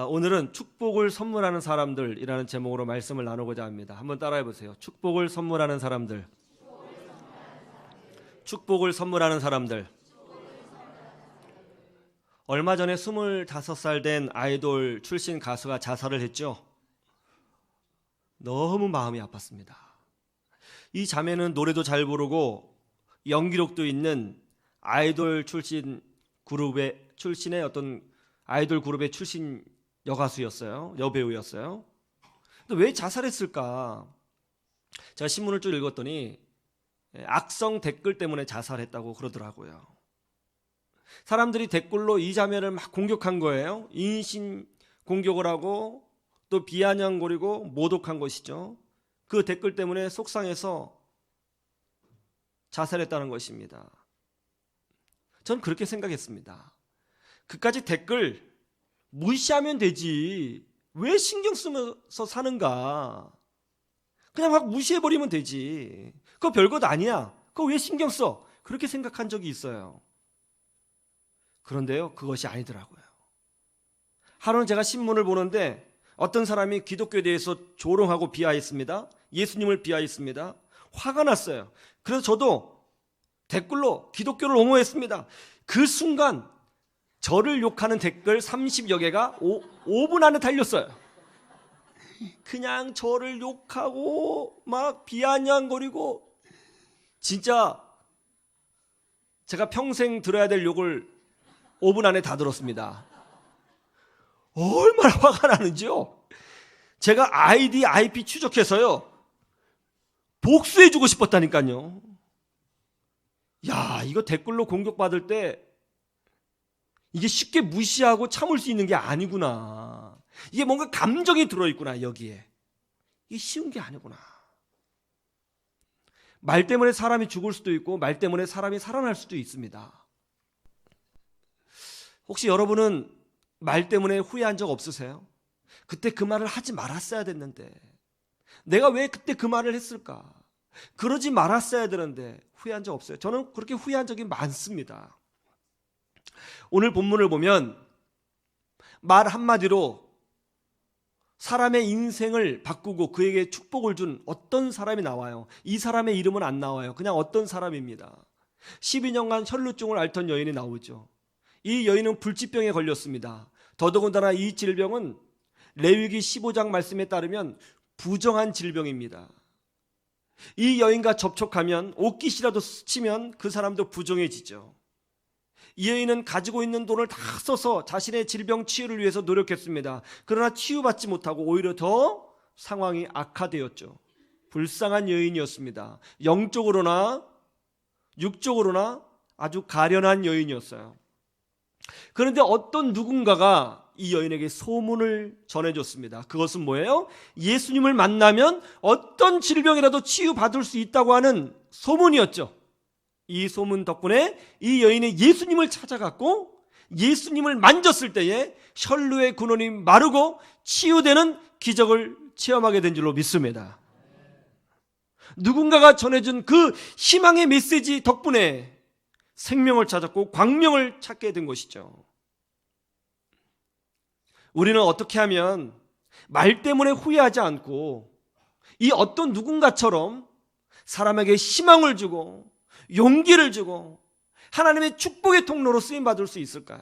오늘은 축복을 선물하는 사람들이라는 제목으로 말씀을 나누고자 합니다. 한번 따라해 보세요. 축복을 선물하는 사람들. 축복을 선물하는 사람들. 얼마 전에 25살 된 아이돌 출신 가수가 자살을 했죠. 너무 마음이 아팠습니다. 이 자매는 노래도 잘 부르고 연기력도 있는 아이돌 출신의 어떤 아이돌 그룹의 출신 여가수였어요. 여배우였어요. 근데 왜 자살했을까? 제가 신문을 쭉 읽었더니 악성 댓글 때문에 자살했다고 그러더라고요. 사람들이 댓글로 이 자매를 막 공격한 거예요. 인신 공격을 하고 또 비아냥거리고 모독한 것이죠. 그 댓글 때문에 속상해서 자살했다는 것입니다. 전 그렇게 생각했습니다. 그까지 댓글 무시하면 되지. 왜 신경 쓰면서 사는가? 그냥 막 무시해버리면 되지. 그거 별것 아니야. 그거 왜 신경 써? 그렇게 생각한 적이 있어요. 그런데요, 그것이 아니더라고요. 하루는 제가 신문을 보는데 어떤 사람이 기독교에 대해서 조롱하고 비하했습니다. 예수님을 비하했습니다. 화가 났어요. 그래서 저도 댓글로 기독교를 옹호했습니다. 그 순간 저를 욕하는 댓글 30여 개가 5분 안에 달렸어요. 그냥 저를 욕하고 막 비아냥거리고, 진짜 제가 평생 들어야 될 욕을 5분 안에 다 들었습니다. 얼마나 화가 나는지요. 제가 아이디, IP 추적해서요 복수해주고 싶었다니까요. 야, 이거 댓글로 공격받을 때 이게 쉽게 무시하고 참을 수 있는 게 아니구나. 이게 뭔가 감정이 들어있구나, 여기에. 이게 쉬운 게 아니구나. 말 때문에 사람이 죽을 수도 있고 말 때문에 사람이 살아날 수도 있습니다. 혹시 여러분은 말 때문에 후회한 적 없으세요? 그때 그 말을 하지 말았어야 됐는데, 내가 왜 그때 그 말을 했을까? 그러지 말았어야 되는데 후회한 적 없어요? 저는 그렇게 후회한 적이 많습니다. 오늘 본문을 보면 말 한마디로 사람의 인생을 바꾸고 그에게 축복을 준 어떤 사람이 나와요. 이 사람의 이름은 안 나와요. 그냥 어떤 사람입니다. 12년간 혈루증을 앓던 여인이 나오죠. 이 여인은 불치병에 걸렸습니다. 더더군다나 이 질병은 레위기 15장 말씀에 따르면 부정한 질병입니다. 이 여인과 접촉하면, 옷깃이라도 스치면 그 사람도 부정해지죠. 이 여인은 가지고 있는 돈을 다 써서 자신의 질병 치유를 위해서 노력했습니다. 그러나 치유받지 못하고 오히려 더 상황이 악화되었죠. 불쌍한 여인이었습니다. 영적으로나 육적으로나 아주 가련한 여인이었어요. 그런데 어떤 누군가가 이 여인에게 소문을 전해줬습니다. 그것은 뭐예요? 예수님을 만나면 어떤 질병이라도 치유받을 수 있다고 하는 소문이었죠. 이 소문 덕분에 이 여인이 예수님을 찾아갔고 예수님을 만졌을 때에 혈루의 근원이 마르고 치유되는 기적을 체험하게 된 줄로 믿습니다. 누군가가 전해준 그 희망의 메시지 덕분에 생명을 찾았고 광명을 찾게 된 것이죠. 우리는 어떻게 하면 말 때문에 후회하지 않고 이 어떤 누군가처럼 사람에게 희망을 주고 용기를 주고 하나님의 축복의 통로로 쓰임받을 수 있을까요?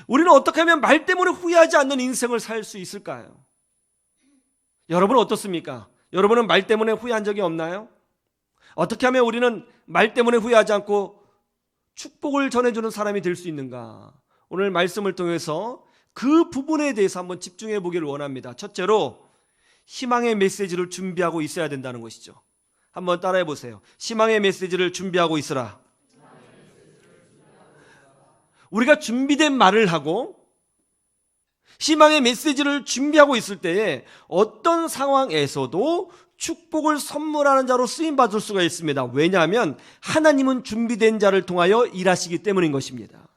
우리는 어떻게 하면 말 때문에 후회하지 않는 인생을 살 수 있을까요? 여러분은 어떻습니까? 여러분은 말 때문에 후회한 적이 없나요? 어떻게 하면 우리는 말 때문에 후회하지 않고 축복을 전해주는 사람이 될 수 있는가? 오늘 말씀을 통해서 그 부분에 대해서 한번 집중해 보기를 원합니다. 첫째로 희망의 메시지를 준비하고 있어야 된다는 것이죠. 한번 따라해 보세요. 희망의 메시지를 준비하고 있으라. 우리가 준비된 말을 하고 희망의 메시지를 준비하고 있을 때에 어떤 상황에서도 축복을 선물하는 자로 쓰임받을 수가 있습니다. 왜냐하면 하나님은 준비된 자를 통하여 일하시기 때문인 것입니다.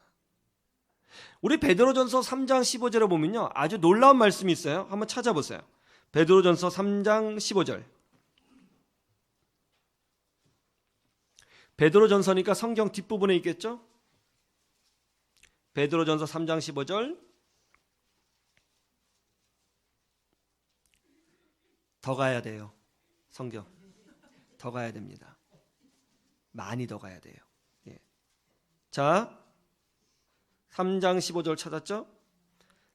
우리 베드로전서 3장 15절에 보면요, 아주 놀라운 말씀이 있어요. 한번 찾아보세요. 베드로전서 3장 15절. 베드로전서니까 성경 뒷부분에 있겠죠? 베드로전서 3장 15절. 더 가야 돼요. 성경 더 가야 됩니다. 많이 더 가야 돼요. 예. 자, 3장 15절 찾았죠?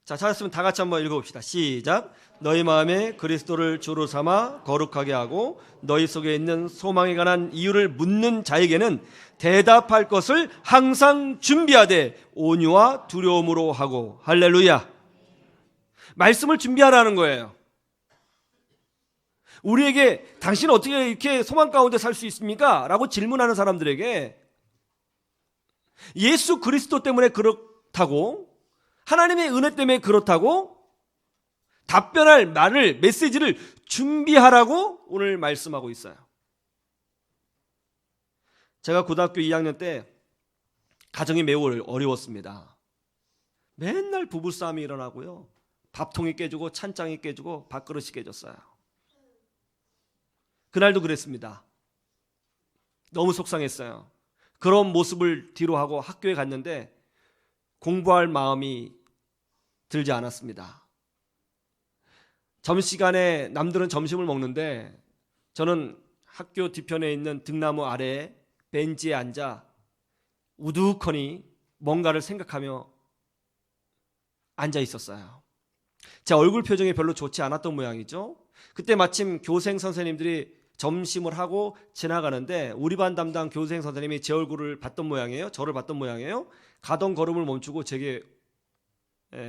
자, 찾았으면 다 같이 한번 읽어봅시다. 시작. 너희 마음에 그리스도를 주로 삼아 거룩하게 하고 너희 속에 있는 소망에 관한 이유를 묻는 자에게는 대답할 것을 항상 준비하되 온유와 두려움으로 하고. 할렐루야. 말씀을 준비하라는 거예요. 우리에게 당신은 어떻게 이렇게 소망 가운데 살 수 있습니까? 라고 질문하는 사람들에게 예수 그리스도 때문에 그렇다고, 하나님의 은혜 때문에 그렇다고 답변할 말을, 메시지를 준비하라고 오늘 말씀하고 있어요. 제가 고등학교 2학년 때 가정이 매우 어려웠습니다. 맨날 부부싸움이 일어나고요, 밥통이 깨지고 찬장이 깨지고 밥그릇이 깨졌어요. 그날도 그랬습니다. 너무 속상했어요. 그런 모습을 뒤로 하고 학교에 갔는데 공부할 마음이 들지 않았습니다. 점심시간에 남들은 점심을 먹는데 저는 학교 뒤편에 있는 등나무 아래 벤치에 앉아 우두커니 뭔가를 생각하며 앉아 있었어요. 제 얼굴 표정이 별로 좋지 않았던 모양이죠. 그때 마침 교생 선생님들이 점심을 하고 지나가는데 우리 반 담당 교생 선생님이 제 얼굴을 봤던 모양이에요. 저를 봤던 모양이에요. 가던 걸음을 멈추고 제게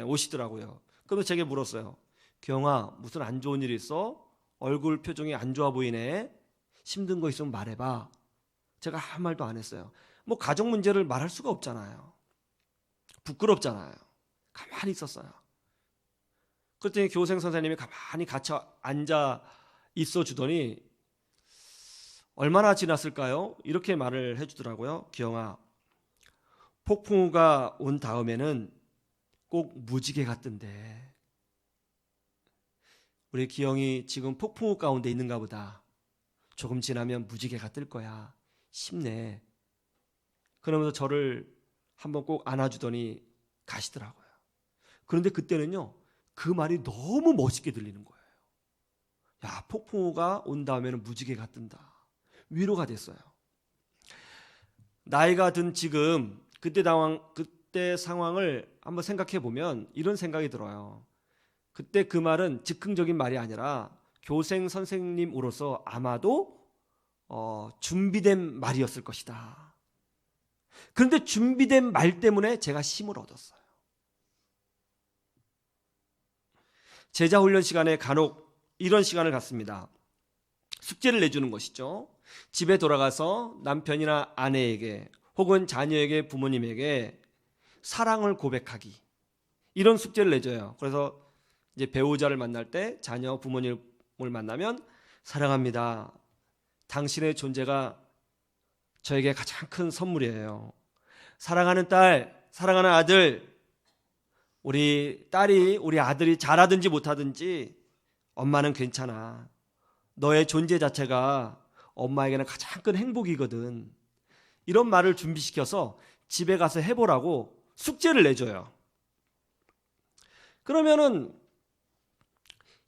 오시더라고요. 그러면서 제게 물었어요. 기영아, 무슨 안 좋은 일 있어? 얼굴 표정이 안 좋아 보이네. 힘든 거 있으면 말해봐. 제가 아무 말도 안 했어요. 뭐 가정 문제를 말할 수가 없잖아요. 부끄럽잖아요. 가만히 있었어요. 그랬더니 교생 선생님이 가만히 같이 앉아 있어 주더니 얼마나 지났을까요? 이렇게 말을 해주더라고요. 기영아, 폭풍우가 온 다음에는 꼭 무지개 같던데. 우리 기영이 지금 폭풍우 가운데 있는가 보다. 조금 지나면 무지개가 뜰 거야. 힘내. 그러면서 저를 한번 꼭 안아주더니 가시더라고요. 그런데 그때는요, 그 말이 너무 멋있게 들리는 거예요. 야, 폭풍우가 온 다음에는 무지개가 뜬다. 위로가 됐어요. 나이가 든 지금 그때 상황을 한번 생각해 보면 이런 생각이 들어요. 그때 그 말은 즉흥적인 말이 아니라 교생 선생님으로서 아마도 준비된 말이었을 것이다. 그런데 준비된 말 때문에 제가 힘을 얻었어요. 제자 훈련 시간에 간혹 이런 시간을 갖습니다. 숙제를 내주는 것이죠. 집에 돌아가서 남편이나 아내에게 혹은 자녀에게, 부모님에게 사랑을 고백하기, 이런 숙제를 내줘요. 그래서 이제 배우자를 만날 때, 자녀, 부모님을 만나면 사랑합니다. 당신의 존재가 저에게 가장 큰 선물이에요. 사랑하는 딸, 사랑하는 아들, 우리 딸이, 우리 아들이 잘하든지 못하든지 엄마는 괜찮아. 너의 존재 자체가 엄마에게는 가장 큰 행복이거든. 이런 말을 준비시켜서 집에 가서 해보라고 숙제를 내줘요. 그러면은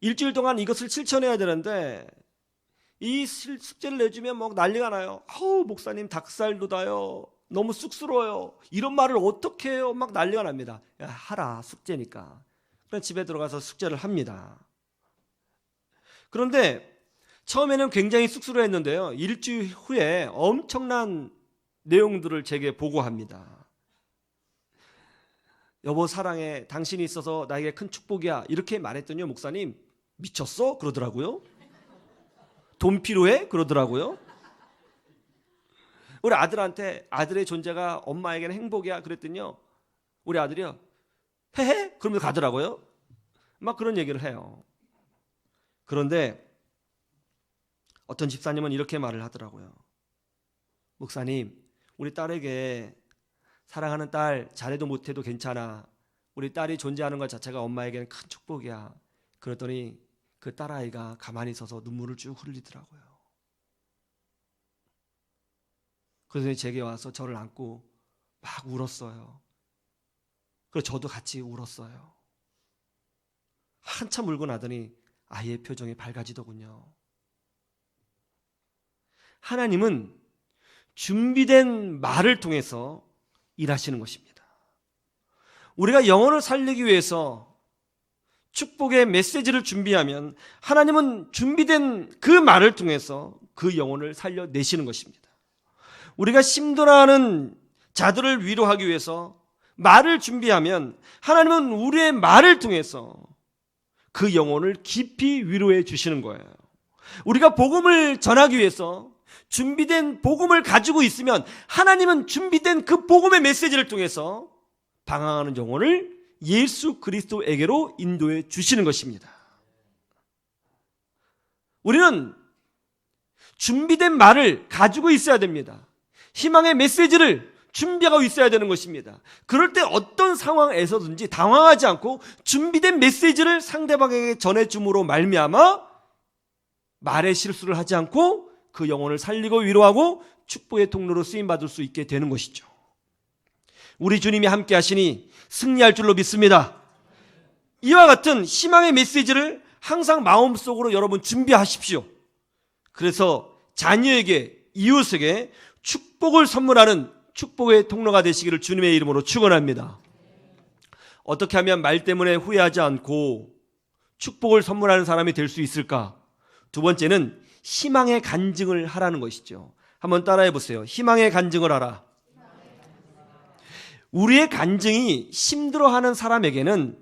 일주일 동안 이것을 실천해야 되는데 이 숙제를 내주면 막 난리가 나요. 목사님 닭살 돋아요. 너무 쑥스러워요. 이런 말을 어떻게 해요? 막 난리가 납니다. 야, 하라, 숙제니까. 그럼 집에 들어가서 숙제를 합니다. 그런데 처음에는 굉장히 쑥스러워했는데요, 일주일 후에 엄청난 내용들을 제게 보고합니다. 여보 사랑해, 당신이 있어서 나에게 큰 축복이야. 이렇게 말했더니요, 목사님 미쳤어? 그러더라고요. 돈 필요해? 그러더라고요. 우리 아들한테 아들의 존재가 엄마에게는 행복이야 그랬더니요, 우리 아들이요, 헤헤? 그러면서 가더라고요. 막 그런 얘기를 해요. 그런데 어떤 집사님은 이렇게 말을 하더라고요. 목사님, 우리 딸에게 사랑하는 딸 잘해도 못해도 괜찮아. 우리 딸이 존재하는 것 자체가 엄마에게는 큰 축복이야. 그랬더니 그 딸아이가 가만히 서서 눈물을 쭉 흘리더라고요. 그래서 제게 와서 저를 안고 막 울었어요. 그래서 저도 같이 울었어요. 한참 울고 나더니 아이의 표정이 밝아지더군요. 하나님은 준비된 말을 통해서 일하시는 것입니다. 우리가 영혼을 살리기 위해서 축복의 메시지를 준비하면 하나님은 준비된 그 말을 통해서 그 영혼을 살려내시는 것입니다. 우리가 심드나는 자들을 위로하기 위해서 말을 준비하면 하나님은 우리의 말을 통해서 그 영혼을 깊이 위로해 주시는 거예요. 우리가 복음을 전하기 위해서 준비된 복음을 가지고 있으면 하나님은 준비된 그 복음의 메시지를 통해서 방황하는 영혼을 예수 그리스도에게로 인도해 주시는 것입니다. 우리는 준비된 말을 가지고 있어야 됩니다. 희망의 메시지를 준비하고 있어야 되는 것입니다. 그럴 때 어떤 상황에서든지 당황하지 않고 준비된 메시지를 상대방에게 전해줌으로 말미암아 말의 실수를 하지 않고 그 영혼을 살리고 위로하고 축복의 통로로 쓰임받을 수 있게 되는 것이죠. 우리 주님이 함께 하시니 승리할 줄로 믿습니다. 이와 같은 희망의 메시지를 항상 마음속으로 여러분 준비하십시오. 그래서 자녀에게, 이웃에게 축복을 선물하는 축복의 통로가 되시기를 주님의 이름으로 축원합니다. 어떻게 하면 말 때문에 후회하지 않고 축복을 선물하는 사람이 될 수 있을까? 두 번째는 희망의 간증을 하라는 것이죠. 한번 따라해 보세요. 희망의 간증을 하라. 우리의 간증이 힘들어하는 사람에게는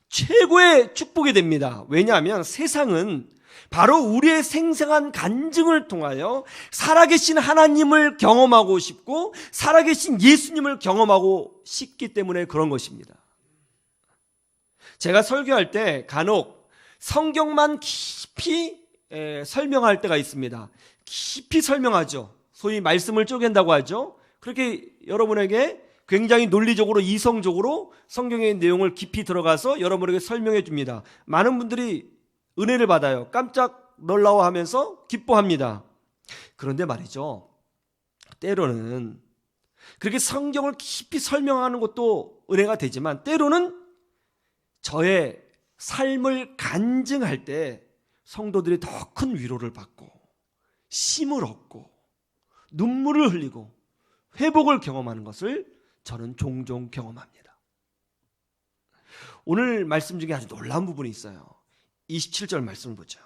최고의 축복이 됩니다. 왜냐하면 세상은 바로 우리의 생생한 간증을 통하여 살아계신 하나님을 경험하고 싶고 살아계신 예수님을 경험하고 싶기 때문에 그런 것입니다. 제가 설교할 때 간혹 성경만 깊이 설명할 때가 있습니다. 깊이 설명하죠. 소위 말씀을 쪼갠다고 하죠. 그렇게 여러분에게 굉장히 논리적으로 이성적으로 성경의 내용을 깊이 들어가서 여러분에게 설명해 줍니다. 많은 분들이 은혜를 받아요. 깜짝 놀라워하면서 기뻐합니다. 그런데 말이죠, 때로는 그렇게 성경을 깊이 설명하는 것도 은혜가 되지만 때로는 저의 삶을 간증할 때 성도들이 더 큰 위로를 받고 힘을 얻고 눈물을 흘리고 회복을 경험하는 것을 저는 종종 경험합니다. 오늘 말씀 중에 아주 놀라운 부분이 있어요. 27절 말씀을 보죠.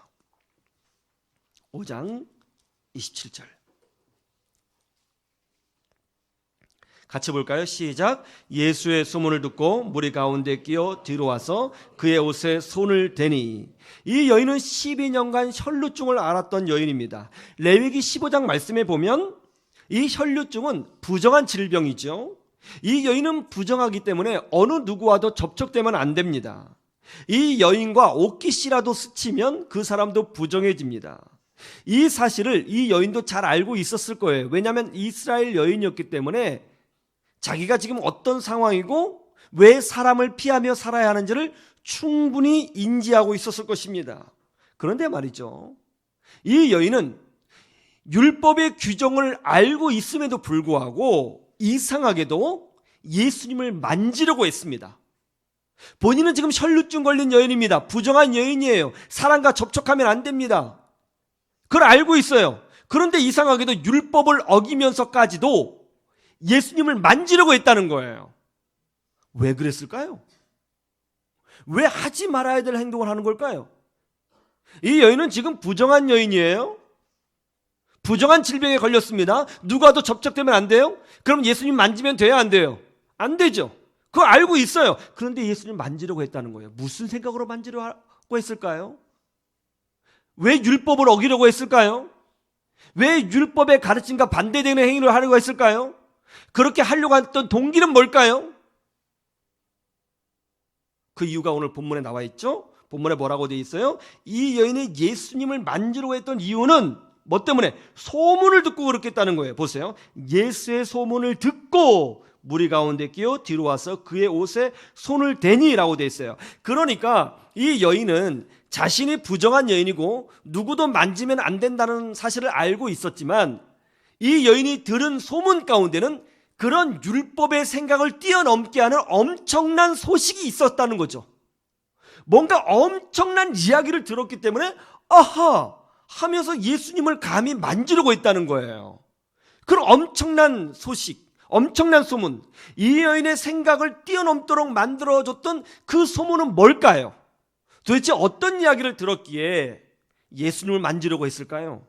5장 27절 같이 볼까요? 시작. 예수의 소문을 듣고 무리 가운데 끼어 뒤로 와서 그의 옷에 손을 대니. 이 여인은 12년간 혈루증을 앓았던 여인입니다. 레위기 15장 말씀에 보면 이 혈루증은 부정한 질병이죠. 이 여인은 부정하기 때문에 어느 누구와도 접촉되면 안 됩니다. 이 여인과 옷깃이라도 스치면 그 사람도 부정해집니다. 이 사실을 이 여인도 잘 알고 있었을 거예요. 왜냐하면 이스라엘 여인이었기 때문에 자기가 지금 어떤 상황이고 왜 사람을 피하며 살아야 하는지를 충분히 인지하고 있었을 것입니다. 그런데 말이죠, 이 여인은 율법의 규정을 알고 있음에도 불구하고 이상하게도 예수님을 만지려고 했습니다. 본인은 지금 혈루증 걸린 여인입니다. 부정한 여인이에요. 사람과 접촉하면 안 됩니다. 그걸 알고 있어요. 그런데 이상하게도 율법을 어기면서까지도 예수님을 만지려고 했다는 거예요. 왜 그랬을까요? 왜 하지 말아야 될 행동을 하는 걸까요? 이 여인은 지금 부정한 여인이에요. 부정한 질병에 걸렸습니다. 누가도 접촉되면 안 돼요? 그럼 예수님 만지면 돼요, 안 돼요? 안 되죠. 그거 알고 있어요. 그런데 예수님 만지려고 했다는 거예요. 무슨 생각으로 만지려고 했을까요? 왜 율법을 어기려고 했을까요? 왜 율법의 가르침과 반대되는 행위를 하려고 했을까요? 그렇게 하려고 했던 동기는 뭘까요? 그 이유가 오늘 본문에 나와 있죠. 본문에 뭐라고 되어 있어요? 이 여인이 예수님을 만지려고 했던 이유는 뭐 때문에? 소문을 듣고 그렇겠다는 거예요. 보세요. 예수의 소문을 듣고 무리 가운데 끼어 뒤로 와서 그의 옷에 손을 대니라고 되어 있어요. 그러니까 이 여인은 자신이 부정한 여인이고 누구도 만지면 안 된다는 사실을 알고 있었지만 이 여인이 들은 소문 가운데는 그런 율법의 생각을 뛰어넘게 하는 엄청난 소식이 있었다는 거죠. 뭔가 엄청난 이야기를 들었기 때문에 아하 하면서 예수님을 감히 만지려고 했다는 거예요. 그런 엄청난 소식, 엄청난 소문, 이 여인의 생각을 뛰어넘도록 만들어줬던 그 소문은 뭘까요? 도대체 어떤 이야기를 들었기에 예수님을 만지려고 했을까요?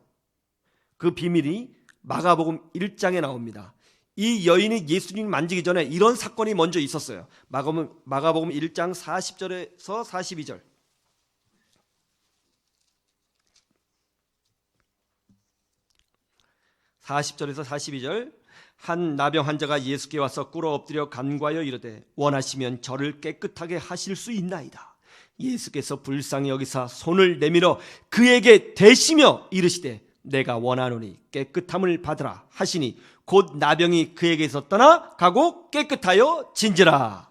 그 비밀이 마가복음 1장에 나옵니다. 이 여인이 예수님을 만지기 전에 이런 사건이 먼저 있었어요. 마가복음 1장 40절에서 42절. 40절에서 42절. 한 나병 환자가 예수께 와서 꿇어 엎드려 간구하여 이르되 원하시면 저를 깨끗하게 하실 수 있나이다. 예수께서 불쌍히 여기사 손을 내밀어 그에게 대시며 이르시되 내가 원하노니 깨끗함을 받으라 하시니 곧 나병이 그에게서 떠나 가고 깨끗하여 진지라.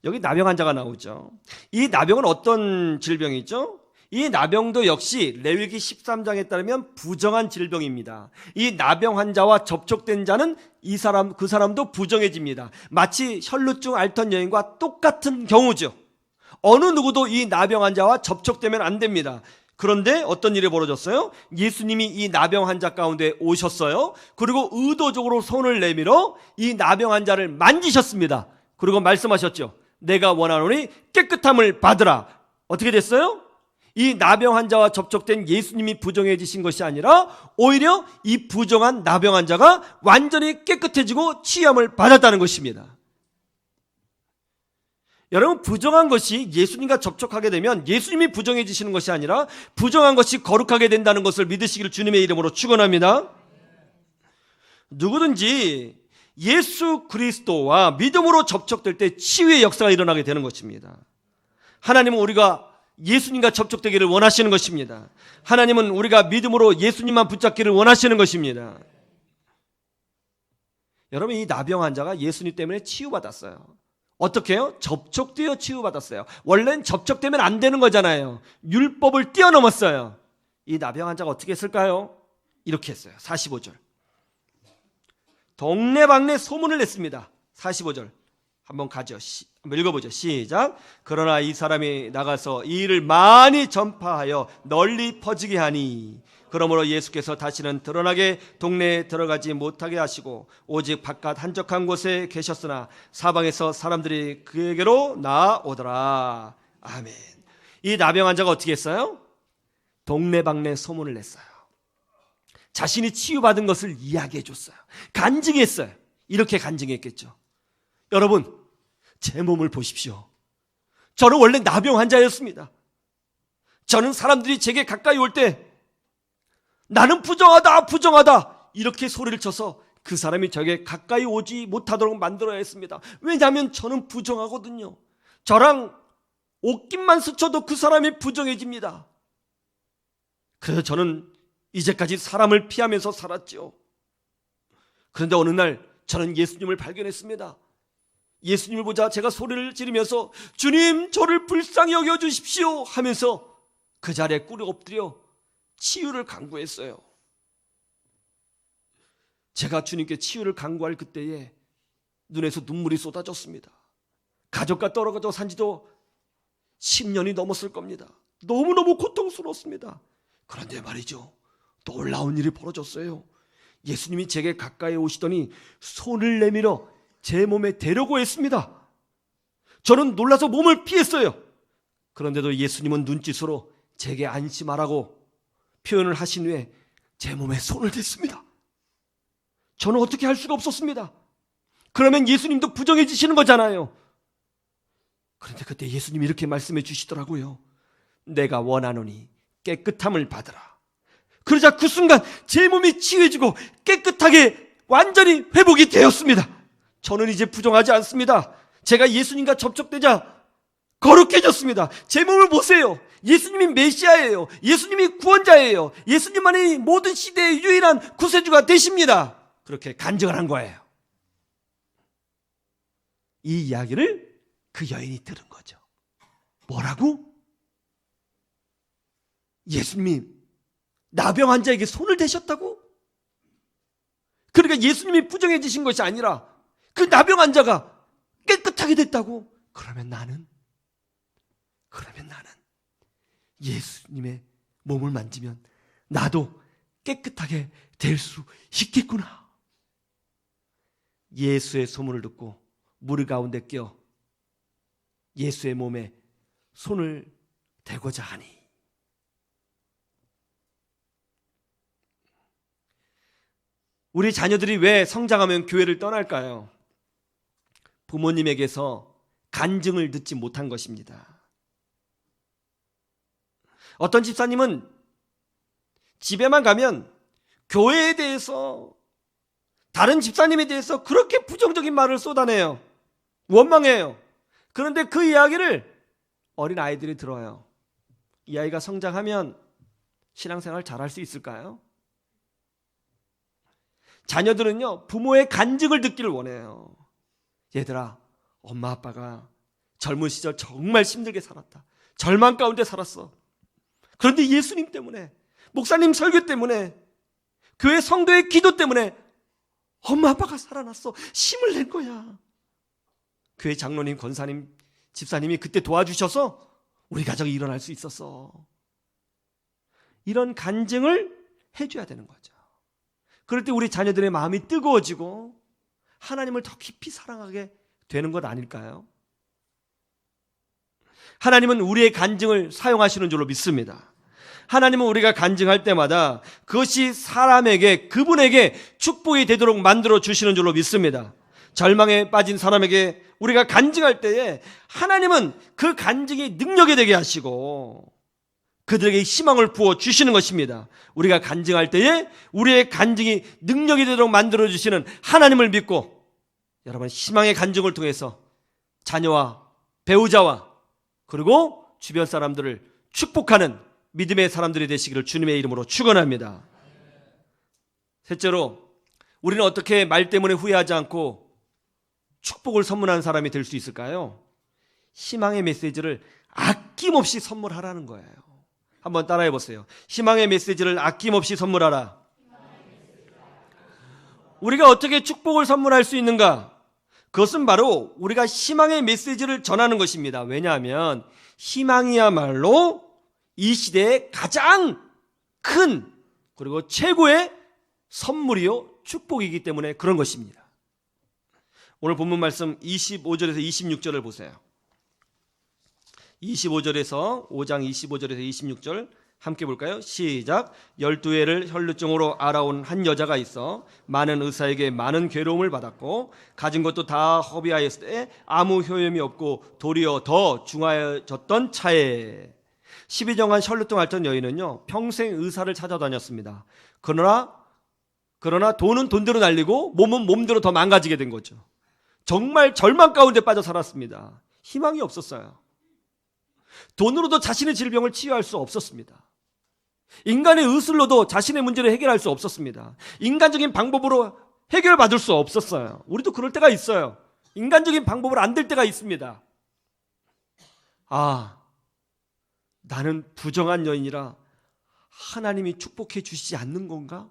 여기 나병 환자가 나오죠. 이 나병은 어떤 질병이죠? 이 나병도 역시 레위기 13장에 따르면 부정한 질병입니다. 이 나병 환자와 접촉된 자는 그 사람도 부정해집니다. 마치 혈루증 앓던 여인과 똑같은 경우죠. 어느 누구도 이 나병 환자와 접촉되면 안 됩니다. 그런데 어떤 일이 벌어졌어요? 예수님이 이 나병 환자 가운데 오셨어요. 그리고 의도적으로 손을 내밀어 이 나병 환자를 만지셨습니다. 그리고 말씀하셨죠. 내가 원하노니 깨끗함을 받으라. 어떻게 됐어요? 이 나병 환자와 접촉된 예수님이 부정해지신 것이 아니라 오히려 이 부정한 나병 환자가 완전히 깨끗해지고 치유함을 받았다는 것입니다. 여러분, 부정한 것이 예수님과 접촉하게 되면 예수님이 부정해지시는 것이 아니라 부정한 것이 거룩하게 된다는 것을 믿으시기를 주님의 이름으로 축원합니다. 누구든지 예수 그리스도와 믿음으로 접촉될 때 치유의 역사가 일어나게 되는 것입니다. 하나님은 우리가 예수님과 접촉되기를 원하시는 것입니다. 하나님은 우리가 믿음으로 예수님만 붙잡기를 원하시는 것입니다. 여러분, 이 나병 환자가 예수님 때문에 치유받았어요. 어떻게 해요? 접촉되어 치유받았어요. 원래는 접촉되면 안 되는 거잖아요. 율법을 뛰어넘었어요. 이 나병 환자가 어떻게 했을까요? 이렇게 했어요. 45절. 동네방네 소문을 냈습니다. 45절. 한번 가죠. 한번 읽어보죠. 시작. 그러나 이 사람이 나가서 이 일을 많이 전파하여 널리 퍼지게 하니 그러므로 예수께서 다시는 드러나게 동네에 들어가지 못하게 하시고 오직 바깥 한적한 곳에 계셨으나 사방에서 사람들이 그에게로 나아오더라. 아멘. 이 나병 환자가 어떻게 했어요? 동네방네 소문을 냈어요. 자신이 치유받은 것을 이야기해 줬어요. 간증했어요. 이렇게 간증했겠죠. 여러분, 제 몸을 보십시오. 저는 원래 나병 환자였습니다. 저는 사람들이 제게 가까이 올 때 나는 부정하다, 부정하다 이렇게 소리를 쳐서 그 사람이 저에게 가까이 오지 못하도록 만들어야 했습니다. 왜냐하면 저는 부정하거든요. 저랑 옷깃만 스쳐도 그 사람이 부정해집니다. 그래서 저는 이제까지 사람을 피하면서 살았죠. 그런데 어느 날 저는 예수님을 발견했습니다. 예수님을 보자 제가 소리를 지르면서 주님, 저를 불쌍히 여겨주십시오 하면서 그 자리에 꿇어 엎드려 치유를 간구했어요. 제가 주님께 치유를 간구할 그때에 눈에서 눈물이 쏟아졌습니다. 가족과 떨어져 산 지도 10년이 넘었을 겁니다. 너무너무 고통스러웠습니다. 그런데 말이죠, 놀라운 일이 벌어졌어요. 예수님이 제게 가까이 오시더니 손을 내밀어 제 몸에 대려고 했습니다. 저는 놀라서 몸을 피했어요. 그런데도 예수님은 눈짓으로 제게 안심하라고 표현을 하신 후에 제 몸에 손을 댔습니다. 저는 어떻게 할 수가 없었습니다. 그러면 예수님도 부정해지시는 거잖아요. 그런데 그때 예수님이 이렇게 말씀해 주시더라고요. 내가 원하노니 깨끗함을 받으라. 그러자 그 순간 제 몸이 치유해지고 깨끗하게 완전히 회복이 되었습니다. 저는 이제 부정하지 않습니다. 제가 예수님과 접촉되자 거룩해졌습니다. 제 몸을 보세요. 예수님이 메시아예요. 예수님이 구원자예요. 예수님만이 모든 시대의 유일한 구세주가 되십니다. 그렇게 간증을 한 거예요. 이 이야기를 그 여인이 들은 거죠. 뭐라고? 예수님이 나병 환자에게 손을 대셨다고? 그러니까 예수님이 부정해지신 것이 아니라 그 나병 환자가 깨끗하게 됐다고? 그러면 나는 그러면 나는 예수님의 몸을 만지면 나도 깨끗하게 될 수 있겠구나. 예수의 소문을 듣고 물 가운데 껴 예수의 몸에 손을 대고자 하니, 우리 자녀들이 왜 성장하면 교회를 떠날까요? 부모님에게서 간증을 듣지 못한 것입니다. 어떤 집사님은 집에만 가면 교회에 대해서, 다른 집사님에 대해서 그렇게 부정적인 말을 쏟아내요. 원망해요. 그런데 그 이야기를 어린 아이들이 들어요. 이 아이가 성장하면 신앙생활 잘할 수 있을까요? 자녀들은요, 부모의 간증을 듣기를 원해요. 얘들아, 엄마 아빠가 젊은 시절 정말 힘들게 살았다. 절망 가운데 살았어. 그런데 예수님 때문에, 목사님 설교 때문에, 교회 성도의 기도 때문에 엄마 아빠가 살아났어. 힘을 낸 거야. 교회 장로님, 권사님, 집사님이 그때 도와주셔서 우리 가정이 일어날 수 있었어. 이런 간증을 해줘야 되는 거죠. 그럴 때 우리 자녀들의 마음이 뜨거워지고 하나님을 더 깊이 사랑하게 되는 것 아닐까요? 하나님은 우리의 간증을 사용하시는 줄로 믿습니다. 하나님은 우리가 간증할 때마다 그것이 사람에게, 그분에게 축복이 되도록 만들어 주시는 줄로 믿습니다. 절망에 빠진 사람에게 우리가 간증할 때에 하나님은 그 간증이 능력이 되게 하시고 그들에게 희망을 부어 주시는 것입니다. 우리가 간증할 때에 우리의 간증이 능력이 되도록 만들어 주시는 하나님을 믿고, 여러분, 희망의 간증을 통해서 자녀와 배우자와 그리고 주변 사람들을 축복하는 믿음의 사람들이 되시기를 주님의 이름으로 축원합니다. 셋째로, 우리는 어떻게 말 때문에 후회하지 않고 축복을 선물하는 사람이 될 수 있을까요? 희망의 메시지를 아낌없이 선물하라는 거예요. 한번 따라해 보세요. 희망의 메시지를 아낌없이 선물하라. 우리가 어떻게 축복을 선물할 수 있는가? 그것은 바로 우리가 희망의 메시지를 전하는 것입니다. 왜냐하면 희망이야말로 이 시대의 가장 큰 그리고 최고의 선물이요 축복이기 때문에 그런 것입니다. 오늘 본문 말씀 25절에서 26절을 보세요. 25절에서 5장 25절에서 26절 함께 볼까요? 시작. 12해를 혈루증으로 알아온 한 여자가 있어 많은 의사에게 많은 괴로움을 받았고 가진 것도 다 허비하였을 때 아무 효험이 없고 도리어 더 중하여졌던 차에 12정한 혈루증 앓던 여인은요 평생 의사를 찾아다녔습니다. 그러나 돈은 돈대로 날리고 몸은 몸대로 더 망가지게 된 거죠. 정말 절망 가운데 빠져 살았습니다. 희망이 없었어요. 돈으로도 자신의 질병을 치유할 수 없었습니다. 인간의 의술로도 자신의 문제를 해결할 수 없었습니다. 인간적인 방법으로 해결받을 수 없었어요. 우리도 그럴 때가 있어요. 인간적인 방법으로 안 될 때가 있습니다. 아, 나는 부정한 여인이라 하나님이 축복해 주시지 않는 건가?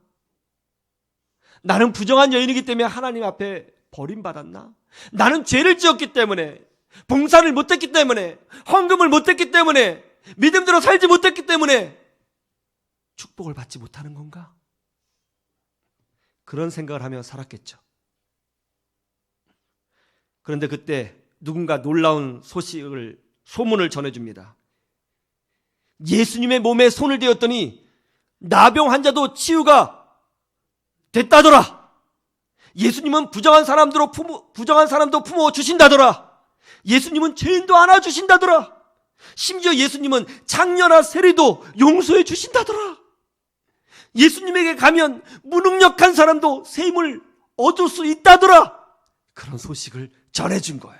나는 부정한 여인이기 때문에 하나님 앞에 버림받았나? 나는 죄를 지었기 때문에, 봉사를 못했기 때문에, 헌금을 못했기 때문에, 믿음대로 살지 못했기 때문에 축복을 받지 못하는 건가? 그런 생각을 하며 살았겠죠. 그런데 그때 누군가 놀라운 소문을 전해줍니다. 예수님의 몸에 손을 대었더니 나병 환자도 치유가 됐다더라. 예수님은 부정한 사람도 품어 주신다더라. 예수님은 죄인도 안아주신다더라. 심지어 예수님은 장녀나 세리도 용서해 주신다더라. 예수님에게 가면 무능력한 사람도 새 힘을 얻을 수 있다더라. 그런 소식을 전해준 거예요.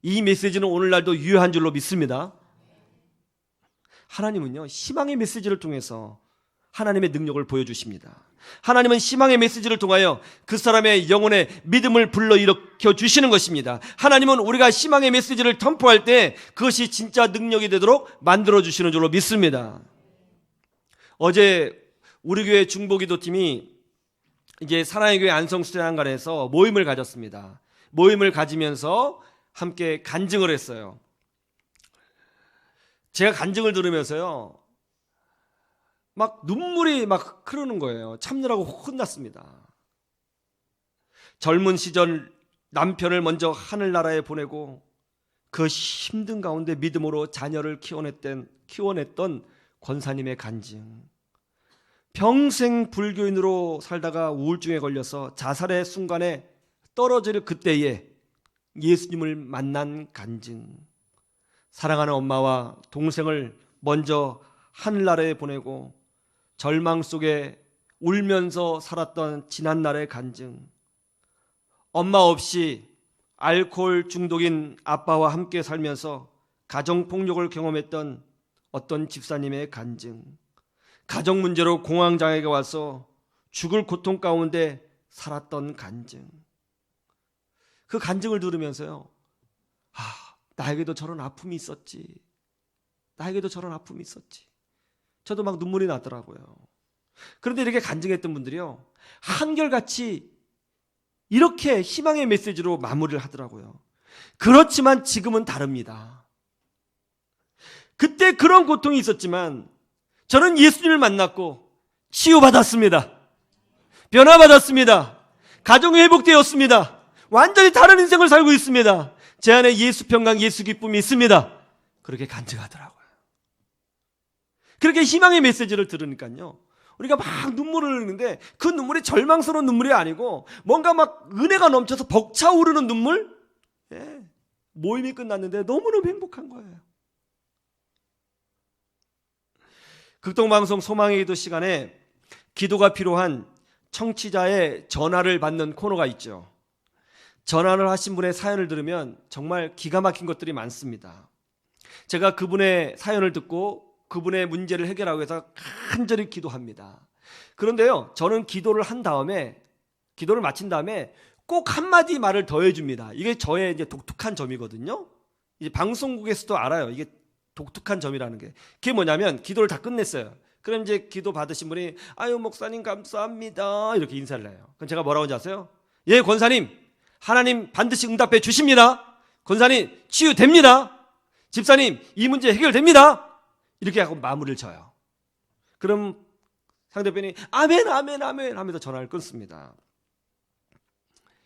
이 메시지는 오늘날도 유효한 줄로 믿습니다. 하나님은요 희망의 메시지를 통해서 하나님의 능력을 보여주십니다. 하나님은 희망의 메시지를 통하여 그 사람의 영혼의 믿음을 불러일으켜 주시는 것입니다. 하나님은 우리가 희망의 메시지를 선포할 때 그것이 진짜 능력이 되도록 만들어 주시는 줄로 믿습니다. 어제 우리 교회 중보기도팀이 이제 사랑의 교회 안성수양관에서 모임을 가졌습니다. 모임을 가지면서 함께 간증을 했어요. 제가 간증을 들으면서요, 막 눈물이 막 흐르는 거예요. 참느라고 혼났습니다. 젊은 시절 남편을 먼저 하늘나라에 보내고 그 힘든 가운데 믿음으로 자녀를 키워냈던 권사님의 간증. 평생 불교인으로 살다가 우울증에 걸려서 자살의 순간에 떨어질 그때에 예수님을 만난 간증. 사랑하는 엄마와 동생을 먼저 하늘나라에 보내고 절망 속에 울면서 살았던 지난날의 간증. 엄마 없이 알코올 중독인 아빠와 함께 살면서 가정폭력을 경험했던 어떤 집사님의 간증. 가정 문제로 공황장애가 와서 죽을 고통 가운데 살았던 간증. 그 간증을 들으면서요, 나에게도 저런 아픔이 있었지. 나에게도 저런 아픔이 있었지. 저도 막 눈물이 나더라고요. 그런데 이렇게 간증했던 분들이요, 한결같이 이렇게 희망의 메시지로 마무리를 하더라고요. 그렇지만 지금은 다릅니다. 그때 그런 고통이 있었지만 저는 예수님을 만났고 치유받았습니다. 변화받았습니다. 가정이 회복되었습니다. 완전히 다른 인생을 살고 있습니다. 제 안에 예수 평강, 예수 기쁨이 있습니다. 그렇게 간증하더라고요. 그렇게 희망의 메시지를 들으니까요, 우리가 막 눈물을 흘리는데 그 눈물이 절망스러운 눈물이 아니고 뭔가 막 은혜가 넘쳐서 벅차오르는 눈물. 모임이 끝났는데 너무너무 행복한 거예요. 극동방송 소망의 기도 시간에 기도가 필요한 청취자의 전화를 받는 코너가 있죠. 전화를 하신 분의 사연을 들으면 정말 기가 막힌 것들이 많습니다. 제가 그분의 사연을 듣고 그분의 문제를 해결하기 위해서 간절히 기도합니다. 그런데요, 저는 기도를 마친 다음에 꼭 한마디 말을 더해 줍니다. 이게 저의 이제 독특한 점이거든요. 이제 방송국에서도 알아요. 이게 독특한 점이라는 게. 그게 뭐냐면, 기도를 다 끝냈어요. 그럼 이제 기도 받으신 분이 아유 목사님 감사합니다 이렇게 인사를 해요. 그럼 제가 뭐라고 하는지 아세요? 예, 권사님, 하나님 반드시 응답해 주십니다. 권사님, 치유됩니다. 집사님, 이 문제 해결됩니다. 이렇게 하고 마무리를 쳐요. 그럼 상대편이 아멘 아멘 아멘 하면서 전화를 끊습니다.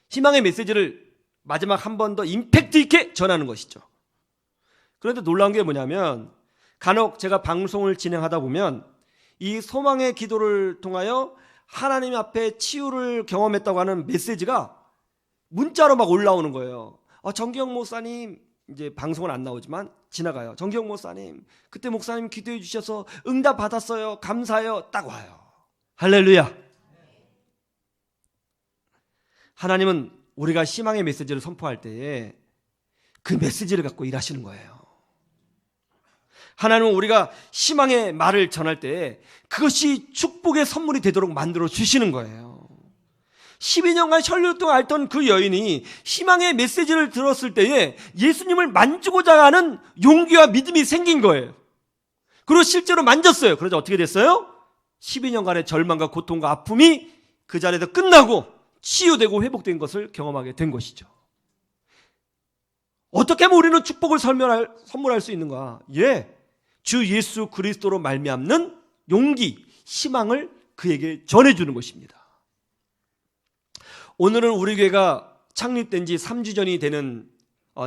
희망의 메시지를 마지막 한 번 더 임팩트 있게 전하는 것이죠. 그런데 놀라운 게 뭐냐면, 간혹 제가 방송을 진행하다 보면 이 소망의 기도를 통하여 하나님 앞에 치유를 경험했다고 하는 메시지가 문자로 막 올라오는 거예요. 정기영 목사님, 이제 방송은 안 나오지만 지나가요. 정기영 목사님, 그때 목사님 기도해 주셔서 응답 받았어요. 감사해요. 딱 와요. 할렐루야. 하나님은 우리가 희망의 메시지를 선포할 때에 그 메시지를 갖고 일하시는 거예요. 하나님은 우리가 희망의 말을 전할 때 그것이 축복의 선물이 되도록 만들어 주시는 거예요. 12년간 혈류 동안 앓던 그 여인이 희망의 메시지를 들었을 때에 예수님을 만지고자 하는 용기와 믿음이 생긴 거예요. 그리고 실제로 만졌어요. 그러자 어떻게 됐어요? 12년간의 절망과 고통과 아픔이 그 자리에서 끝나고 치유되고 회복된 것을 경험하게 된 것이죠. 어떻게 하면 우리는 축복을 선물할 수 있는가? 주 예수 그리스도로 말미암는 용기, 희망을 그에게 전해주는 것입니다. 오늘은 우리 교회가 창립된 지 3주 전이 되는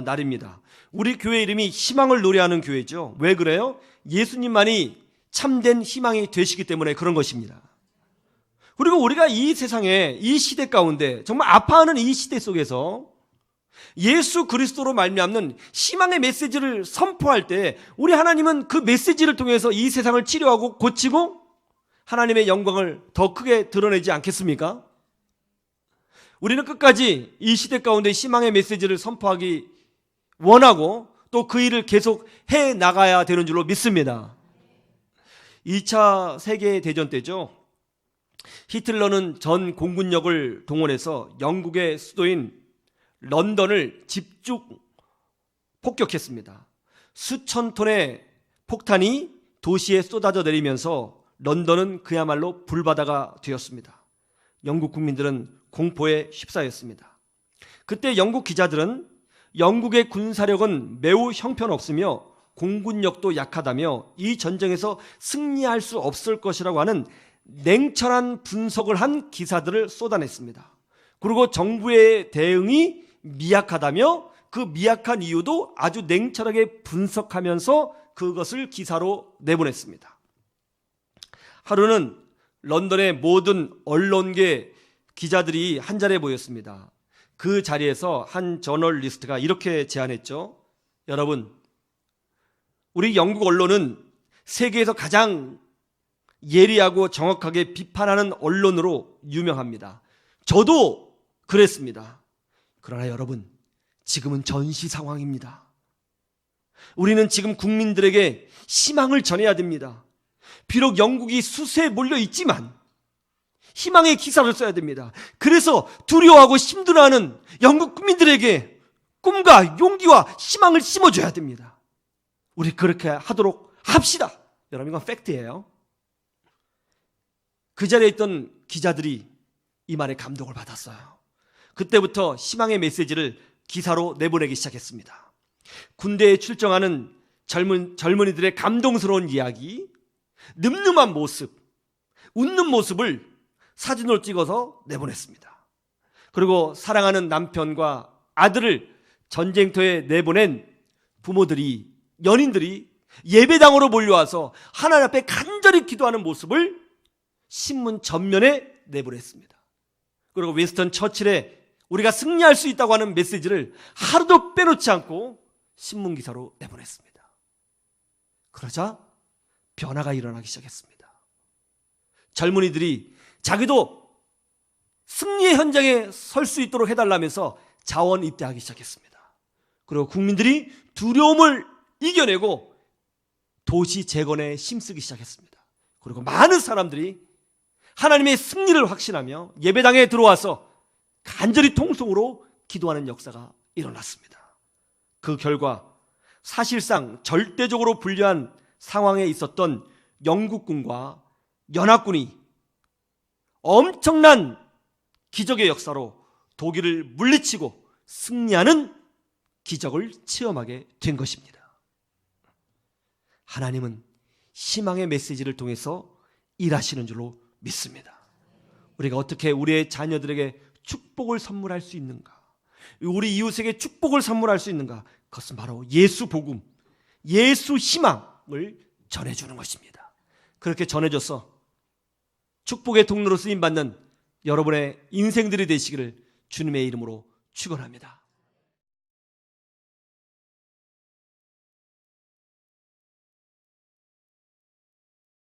날입니다. 우리 교회 이름이 희망을 노래하는 교회죠. 왜 그래요? 예수님만이 참된 희망이 되시기 때문에 그런 것입니다. 그리고 우리가 이 세상에, 이 시대 가운데, 정말 아파하는 이 시대 속에서 예수 그리스도로 말미암는 희망의 메시지를 선포할 때 우리 하나님은 그 메시지를 통해서 이 세상을 치료하고 고치고 하나님의 영광을 더 크게 드러내지 않겠습니까? 우리는 끝까지 이 시대 가운데 희망의 메시지를 선포하기 원하고 또 그 일을 계속 해 나가야 되는 줄로 믿습니다. 2차 세계대전 때죠. 히틀러는 전 공군력을 동원해서 영국의 수도인 런던을 집중 폭격했습니다. 수천 톤의 폭탄이 도시에 쏟아져 내리면서 런던은 그야말로 불바다가 되었습니다. 영국 국민들은 공포에 휩싸였습니다. 그때 영국 기자들은 영국의 군사력은 매우 형편없으며 공군력도 약하다며 이 전쟁에서 승리할 수 없을 것이라고 하는 냉철한 분석을 한 기사들을 쏟아냈습니다. 그리고 정부의 대응이 미약하다며 그 미약한 이유도 아주 냉철하게 분석하면서 그것을 기사로 내보냈습니다. 하루는 런던의 모든 언론계 기자들이 한 자리에 모였습니다. 그 자리에서 한 저널리스트가 이렇게 제안했죠. 여러분, 우리 영국 언론은 세계에서 가장 예리하고 정확하게 비판하는 언론으로 유명합니다. 저도 그랬습니다. 그러나 여러분, 지금은 전시 상황입니다. 우리는 지금 국민들에게 희망을 전해야 됩니다. 비록 영국이 수세에 몰려 있지만 희망의 기사를 써야 됩니다. 그래서 두려워하고 힘들어하는 영국 국민들에게 꿈과 용기와 희망을 심어줘야 됩니다. 우리 그렇게 하도록 합시다. 여러분, 이건 팩트예요. 그 자리에 있던 기자들이 이 말에 감동을 받았어요. 그때부터 희망의 메시지를 기사로 내보내기 시작했습니다. 군대에 출정하는 젊은이들의 감동스러운 이야기, 늠름한 모습, 웃는 모습을 사진으로 찍어서 내보냈습니다. 그리고 사랑하는 남편과 아들을 전쟁터에 내보낸 부모들이, 연인들이 예배당으로 몰려와서 하나님 앞에 간절히 기도하는 모습을 신문 전면에 내보냈습니다. 그리고 윈스턴 처칠의 우리가 승리할 수 있다고 하는 메시지를 하루도 빼놓지 않고 신문 기사로 내보냈습니다. 그러자 변화가 일어나기 시작했습니다. 젊은이들이 자기도 승리의 현장에 설 수 있도록 해달라면서 자원 입대하기 시작했습니다. 그리고 국민들이 두려움을 이겨내고 도시 재건에 힘쓰기 시작했습니다. 그리고 많은 사람들이 하나님의 승리를 확신하며 예배당에 들어와서 간절히 통성으로 기도하는 역사가 일어났습니다. 그 결과 사실상 절대적으로 불리한 상황에 있었던 영국군과 연합군이 엄청난 기적의 역사로 독일을 물리치고 승리하는 기적을 체험하게 된 것입니다. 하나님은 희망의 메시지를 통해서 일하시는 줄로 믿습니다. 우리가 어떻게 우리의 자녀들에게 축복을 선물할 수 있는가? 우리 이웃에게 축복을 선물할 수 있는가? 그것은 바로 예수 복음, 예수 희망을 전해주는 것입니다. 그렇게 전해줘서 축복의 통로로 쓰임받는 여러분의 인생들이 되시기를 주님의 이름으로 축원합니다.